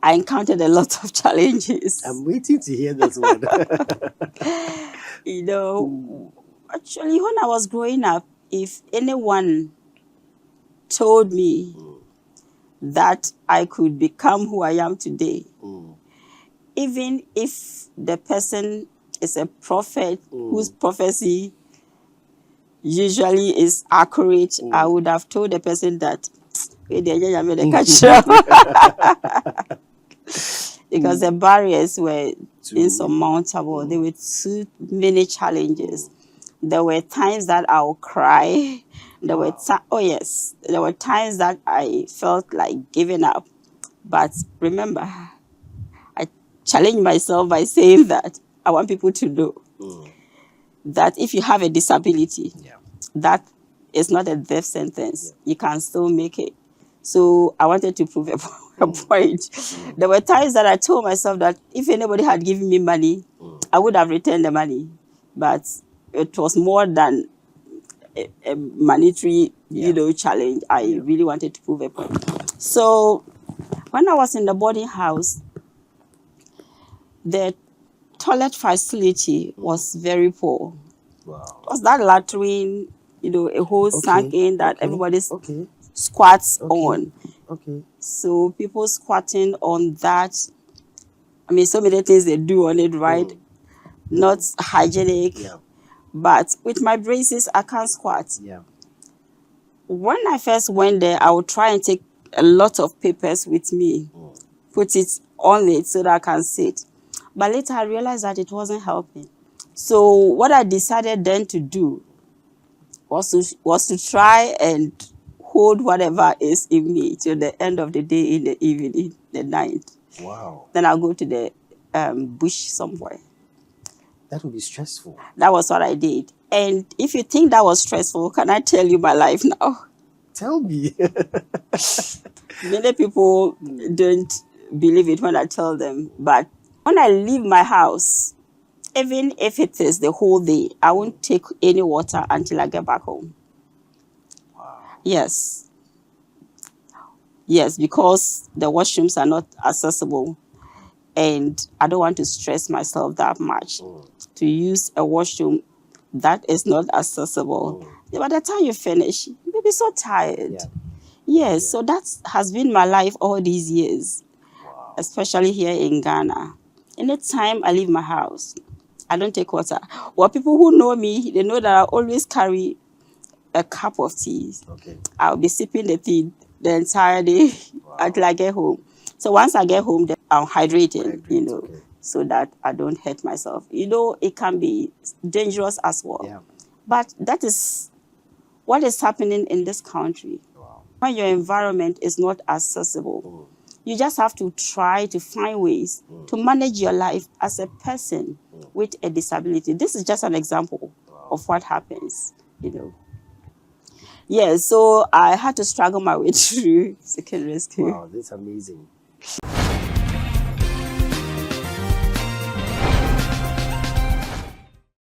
I encountered a lot of challenges. I'm waiting to hear this one. You know, actually, when I was growing up, if anyone told me that I could become who I am today, even if the person is a prophet whose prophecy usually is accurate, I would have told the person that because the barriers were insurmountable. There were too many challenges. There were times that I would cry. There were there were times that I felt like giving up. But remember, I challenged myself by saying that I want people to know that if you have a disability, that is not a death sentence. You can still make it. So I wanted to prove a point. There were times that I told myself that if anybody had given me money, I would have returned the money. But it was more than a monetary, challenge. I really wanted to prove a point. So when I was in the boarding house, the toilet facility was very poor. Wow. It was that latrine, a hole sank in that everybody squats on. Okay. So people squatting on that, I mean, so many things they do on it, right? Not hygienic. Yeah. But with my braces, I can't squat. Yeah. When I first went there, I would try and take a lot of papers with me, put it on it so that I can sit. But later I realized that it wasn't helping. So what I decided then to do was to try and hold whatever is in me till the end of the day, in the evening, the night. Wow. Then I'll go to the bush somewhere. That would be stressful. That was what I did. And if you think that was stressful, can I tell you my life now? Tell me. Many people don't believe it when I tell them. But when I leave my house, even if it is the whole day, I won't take any water until I get back home. Wow. Yes. Yes, because the washrooms are not accessible. And I don't want to stress myself that much to use a washroom that is not accessible. By the time you finish, you'll be so tired. Yeah. Yes, so that has been my life all these years, especially here in Ghana. Anytime I leave my house, I don't take water. Well, people who know me, they know that I always carry a cup of tea. Okay. I'll be sipping the tea the entire day until I get home. So once I get home, then I'm hydrated, so that I don't hurt myself. It can be dangerous as well. Yeah. But that is what is happening in this country. Wow. When your environment is not accessible, you just have to try to find ways to manage your life as a person with a disability. This is just an example of what happens, Yeah, so I had to struggle my way through secondary school. Wow, that's amazing.